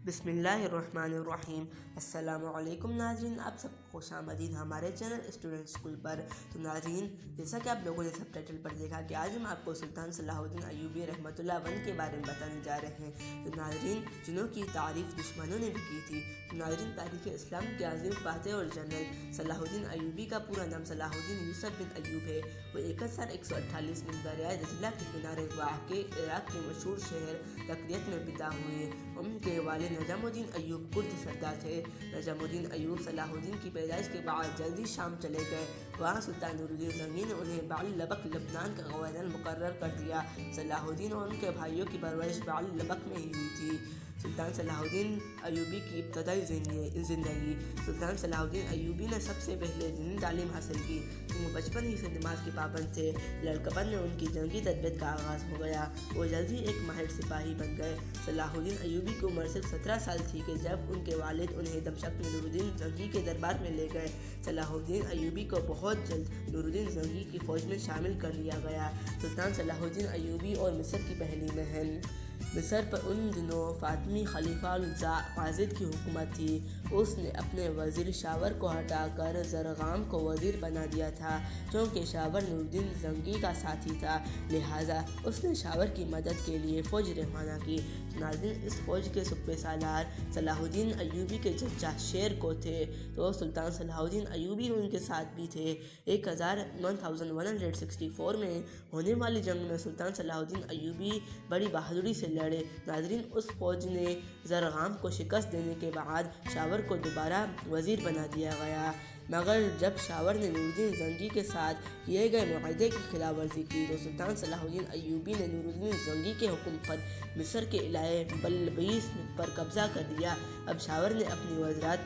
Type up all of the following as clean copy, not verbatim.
بسم اللہ الرحمن الرحیم۔ السلام علیکم ناظرین، آپ سب کو خوش آمدید ہمارے چینل اسٹوڈنٹ اسکول پر۔ تو ناظرین، جیسا کہ آپ لوگوں نے سب ٹائٹل پر دیکھا کہ آج ہم آپ کو سلطان صلاح الدین ایوبی رحمۃ اللہ علیہ کے بارے میں بتانے جا رہے ہیں۔ تو ناظرین، جنہوں کی تعریف دشمنوں نے بھی کی تھی۔ تو ناظرین، تاریخ اسلام کے عظیم فاتح اور جنرل صلاح الدین ایوبی کا پورا نام صلاح الدین یوسف بن ایوب ہے۔ وہ 6148 میں دریائے دجلہ کے کنارے واقع عراق کے مشہور شہر تکریت میں پیدا ہوئے۔ ان کے والد نجم الدین ایوب کرد سردار تھے۔ نجم الدین ایوب صلاح الدین کی پیدائش کے بعد جلدی شام چلے گئے۔ وہاں سلطان نور الدین زنگی نے انہیں بعلبک لبنان کا گورنر مقرر کر دیا۔ صلاح الدین اور ان کے بھائیوں کی پرورش بعلبک میں ہی ہوئی تھی۔ سلطان صلاح الدین ایوبی کی ابتدائی زندگی۔ سلطان صلاح الدین ایوبی نے سب سے پہلے دینی تعلیم حاصل کی۔ وہ بچپن ہی سے نماز کے پابند تھے۔ لڑکپن میں ان کی جنگی تربیت کا آغاز ہو گیا۔ وہ جلد ہی ایک ماہر سپاہی بن گئے۔ صلاح الدین ایوبی کی عمر صرف 17 سال تھی کہ جب ان کے والد انہیں دمشق میں نور الدین زنگی کے دربار میں لے گئے۔ صلاح الدین ایوبی کو بہت جلد نور الدین زنگی کی فوج میں شامل کر لیا گیا۔ سلطان صلاح الدین ایوبی اور مصر کی پہلی مہم۔ مصر پر ان دنوں فاطمی خلیفہ القاصد کی حکومت تھی۔ اس نے اپنے وزیر شاور کو ہٹا کر زرغام کو وزیر بنا دیا تھا۔ چونکہ شاور نور الدین زنگی کا ساتھی تھا، لہٰذا اس نے شاور کی مدد کے لیے فوج روانہ کی۔ ناظرین، اس فوج کے صوبہ سالار صلاح الدین ایوبی کے چچا شیر کو تھے، تو سلطان صلاح الدین ایوبی ان کے ساتھ بھی تھے۔ 1164 میں ہونے والی جنگ میں سلطان صلاح الدین ایوبی بڑی بہادری سے لڑے۔ ناظرین، اس فوج نے زرغام کو شکست دینے کے بعد شاور کو دوبارہ وزیر بنا دیا گیا، مگر جب شاور نے نور الدین زنگی کے ساتھ کیے گئے معاہدے کی خلاف ورزی کی تو سلطان صلاح الدین ایوبی نے نور الدین زنگی کے حکم پر مصر کے علاقے بلبیس پر قبضہ کر لیا۔ اب شاور نے اپنی وزارت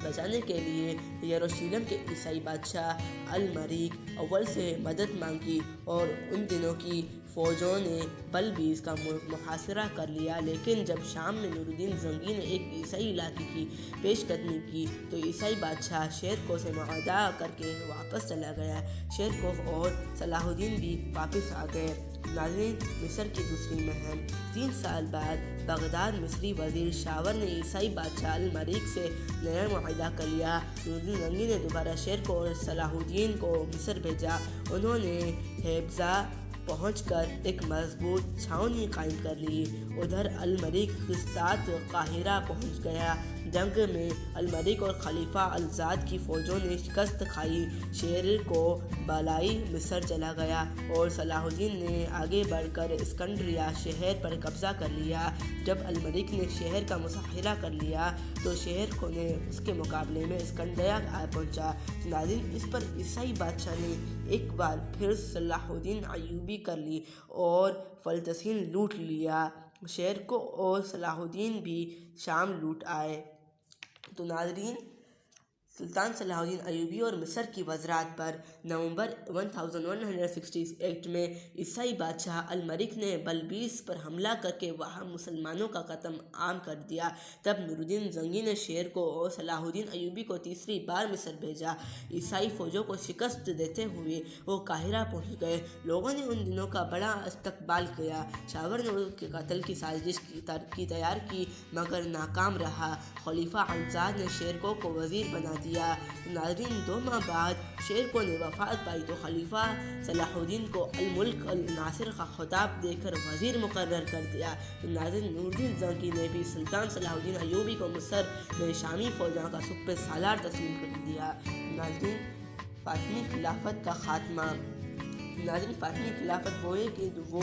بچانے کے لیے یروشلم کے عیسائی بادشاہ الملک اول سے مدد مانگی اور ان دنوں کی فوجوں نے بلبیس کا محاصرہ کر لیا۔ لیکن جب شام میں نور الدین زنگی نے ایک عیسائی علاقے کی پیش قدمی کی تو عیسائی بادشاہ شیرکو سے معاہدہ کر کے واپس چلا گیا۔ شیرکو اور صلاح الدین بھی واپس آ گئے۔ ناظرین، مصر کی دوسری مہم۔ 3 سال بعد بغداد مصری وزیر شاور نے عیسائی بادشاہ الملک سے نیا معاہدہ کر لیا۔ نور الدین زنگی نے دوبارہ شیرکو اور صلاح الدین کو مصر بھیجا۔ انہوں نے حبضہ پہنچ کر ایک مضبوط چھاؤنی قائم کر لی۔ ادھر الملک قسطاط قاہرہ پہنچ گیا۔ جنگ میں الملک اور خلیفہ الزاد کی فوجوں نے شکست کھائی۔ شیرکو بالائی مصر چلا گیا اور صلاح الدین نے آگے بڑھ کر اسکندریہ شہر پر قبضہ کر لیا۔ جب الملک نے شہر کا محاصرہ کر لیا تو شیرکو نے اس کے مقابلے میں اسکندریہ آ پہنچا۔ ناظرین، اس پر عیسائی بادشاہ نے ایک بار پھر صلاح الدین ایوبی کر لی اور فلسطین لوٹ لیا۔ شیرکو اور صلاح الدین بھی شام لوٹ آئے۔ تو ناظرین، سلطان صلاح الدین ایوبی اور مصر کی وزارت پر نومبر 1168 میں عیسائی بادشاہ الملک نے بلبیس پر حملہ کر کے وہاں مسلمانوں کا قتل عام کر دیا۔ تب نور الدین زنگی نے شیرکو اور صلاح الدین ایوبی کو تیسری بار مصر بھیجا۔ عیسائی فوجوں کو شکست دیتے ہوئے وہ قاہرہ پہنچ گئے۔ لوگوں نے ان دنوں کا بڑا استقبال کیا۔ شاور نے ان کے قتل کی سازش تیار کی مگر ناکام رہا۔ خلیفہ الزاد نے شیرکو کو وزیر بنا دیا۔ ناظرین، 2 ماہ بعد شیرکو نے وفات پائی تو خلیفہ صلاح الدین کو الملک الناصر کا خطاب دے کر وزیر مقرر کر دیا۔ ناظرین، نور الدین زنگی نے بھی سلطان صلاح الدین ایوبی کو مصر میں شامی فوجوں کا صوبہ سالار تسلیم کر دیا۔ ناظرین، فاطمی خلافت کا خاتمہ۔ ناظرین، فاطمی خلافت وہ ہے کہ وہ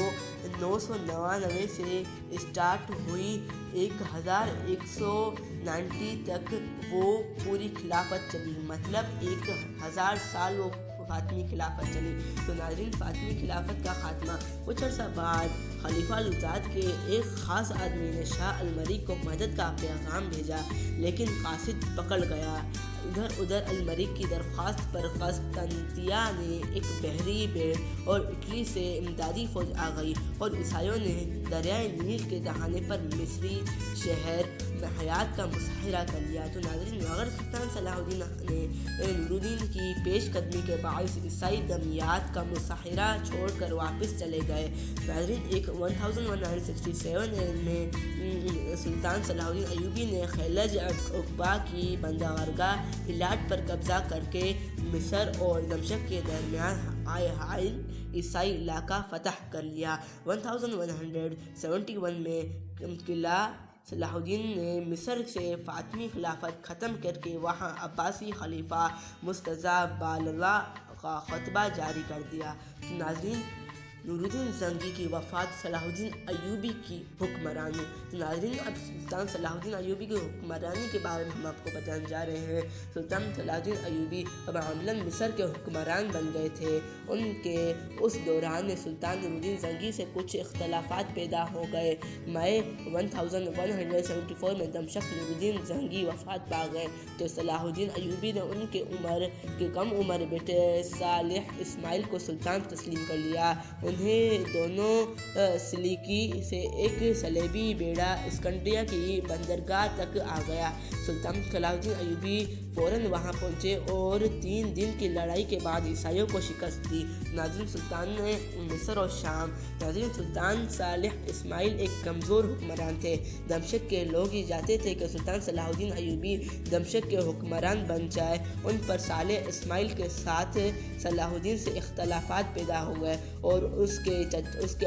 999 سے اسٹارٹ ہوئی، 1190 تک وہ پوری خلافت چلی، مطلب 1000 سال وہ فاطمی خلافت چلی۔ تو ناظرین، فاطمی خلافت کا خاتمہ۔ کچھ عرصہ بعد خلیفہ الزاد کے ایک خاص آدمی نے شاہ الملک کو مدد کا پیغام بھیجا، لیکن قاصد پکڑ گیا۔ ادھر ادھر الملک کی درخواست پر قسطنطنیہ نے ایک بحری بیڑ اور اٹلی سے امدادی فوج آ گئی اور عیسائیوں نے دریائے نیل کے دہانے پر مصری شہر حیات کا مظاہرہ کر لیا۔ تو ناظرین، مگر سلطان صلاح الدین نے نور الدین کی پیش قدمی کے باعث عیسائی دمیات کا مظاہرہ چھوڑ کر واپس چلے گئے۔ ناظرین، 1167 میں سلطان صلاح الدین ایوبی نے خیلج عقبہ کی بندرگاہ ایلات پر قبضہ کر کے مصر اور دمشق کے درمیان حائل عیسائی علاقہ فتح کر لیا۔ 1171 میں قلعہ صلاح الدین نے مصر سے فاطمی خلافت ختم کر کے وہاں عباسی خلیفہ مستضیٰ باللہ کا خطبہ جاری کر دیا۔ ناظرین، نور الدین زنگی کی وفات، صلاح الدین ایوبی کی حکمرانی۔ ناظرین، اب سلطان صلاح الدین ایوبی کی حکمرانی کے بارے میں ہم آپ کو بتانے جا رہے ہیں۔ سلطان صلاح الدین ایوبی اب عملاً مصر کے حکمران بن گئے تھے۔ ان کے اس دوران میں سلطان نور الدین زنگی سے کچھ اختلافات پیدا ہو گئے۔ مئی 1174 میں دمشق نور الدین زنگی وفات پا گئے تو صلاح الدین ایوبی نے ان کے کم عمر بیٹے صالح اسماعیل کو سلطان تسلیم کر لیا۔ انہیں دونوں سلیکی سے ایک صلیبی بیڑا اسکندریہ کی بندرگاہ تک آ گیا۔ سلطان صلاح الدین ایوبی فوراً وہاں پہنچے اور 3 دن کی لڑائی کے بعد عیسائیوں کو شکست دی۔ ناظرین، سلطان نے مصر اور شام۔ ناظرین، سلطان صالح اسماعیل ایک کمزور حکمران تھے۔ دمشق کے لوگ ہی چاہتے تھے کہ سلطان صلاح الدین ایوبی دمشق کے حکمران بن جائے۔ ان پر صالح اسماعیل کے ساتھ صلاح الدین سے اختلافات پیدا ہو گئے اور اس کے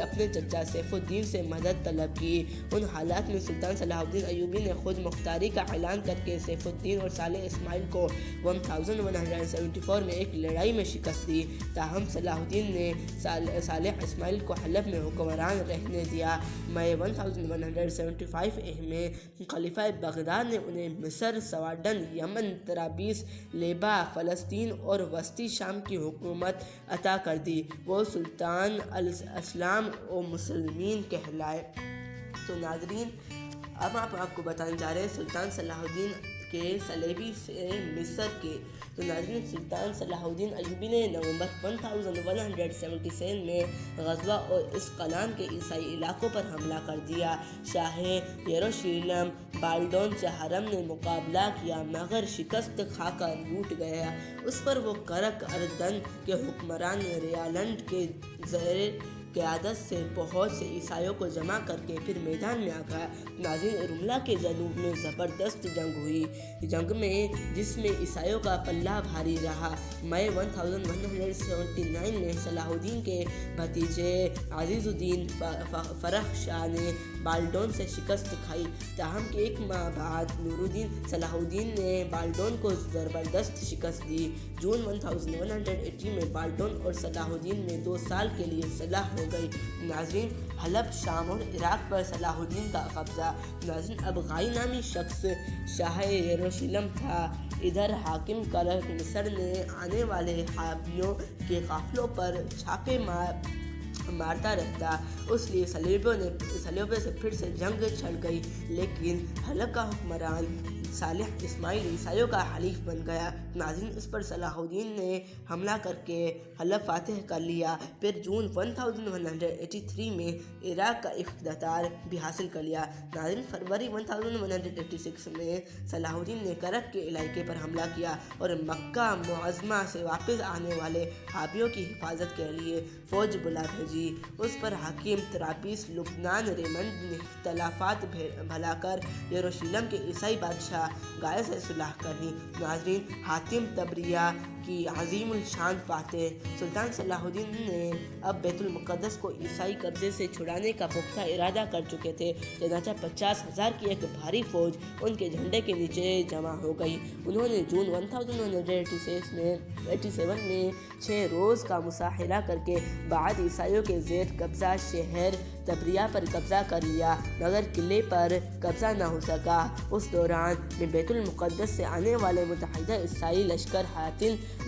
اپنے چچا سیف الدین سے مدد طلب کی۔ ان حالات میں سلطان صلاح الدین ایوبی نے خود مختاری کا اعلان کر کے سیف الدین اور صالح اسماعیل کو 1174 میں ایک لڑائی میں شکست دی۔ تاہم صلاح الدین نے صالح اسماعیل کو حلب میں حکمران رہنے دیا۔ مئی 1175 میں خلیفہ بغداد نے انہیں مصر، سواڈن، یمن، طرابلس، لیبا، فلسطین اور وسطی شام کی حکومت عطا کر دی۔ وہ سلطان الاسلام و مسلمین کہلائے۔ تو ناظرین، اب آپ کو بتانے جا رہے ہیں سلطان صلاح الدین کے صلیبی سے مصر کے۔ تو ناظرین، سلطان صلاح الدین ایوبی نے نومبر 1177 میں غزوہ اور اسقلان کے عیسائی علاقوں پر حملہ کر دیا۔ شاہ یروشلم بالڈون حرم نے مقابلہ کیا مگر شکست کھا کر لوٹ گیا۔ اس پر وہ کرک اردن کے حکمران ریالنڈ کے زیر قیادت سے بہت سے عیسائیوں کو جمع کر کے پھر میدان میں آ گیا۔ ناظرین، رملہ کے جنوب میں زبردست جنگ ہوئی، جنگ میں جس میں عیسائیوں کا پلہ بھاری رہا۔ مئی 1179 میں صلاح الدین کے بھتیجے عزیز الدین فرخ شاہ نے بالڈون سے شکست کھائی۔ تاہم کہ 1 ماہ بعد نور الدین صلاح الدین نے بالڈون کو زبردست شکست دی۔ جون 1180 میں بالڈون اور صلاح الدین میں 2 سال کے لیے صلح ہو گئی۔ ناظرین، حلب، شام اور عراق پر صلاح الدین کا قبضہ۔ ناظرین، ابغائی نامی شخص شاہ یروشلم تھا۔ ادھر حاکم کرک مصر نے آنے والے حابیوں کے قافلوں پر چھاپے مارتا رہتا، اس لیے صلیبوں سے پھر سے جنگ چھڑ گئی، لیکن حلب کا حکمران صالح اسماعیل عیسائیوں کا حلیف بن گیا۔ ناظرین، اس پر صلاح الدین نے حملہ کر کے حلب فاتح کر لیا۔ پھر جون 1183 میں عراق کا اقتدار بھی حاصل کر لیا۔ ناظرین، فروری 1186 میں صلاح الدین نے کرک کے علاقے پر حملہ کیا اور مکہ معظمہ سے واپس آنے والے حابیوں کی حفاظت کے لیے فوج بلا بھیجی۔ اس پر حاکم طرابلس لبنان ریمنڈ نے اختلافات بھلا کر یروشلم کے عیسائی بادشاہ گائے سے صلح کری۔ ناظرین، حاتم طبریہ کی عظیم الشان فاتح سلطان صلاح الدین نے اب بیت المقدس کو عیسائی قبضے سے چھڑانے کا پختہ ارادہ کر چکے تھے، چنانچہ 50,000 کی ایک بھاری فوج ان کے جھنڈے کے نیچے جمع ہو گئی۔ انہوں نے جون 1187 میں 6 روز کا مظاہرہ کر کے بعد عیسائیوں کے زیر قبضہ شہر طبریہ پر قبضہ کر لیا، مگر قلعے پر قبضہ نہ ہو سکا۔ اس دوران میں بیت المقدس سے آنے والے متحدہ عیسائی لشکر حاتم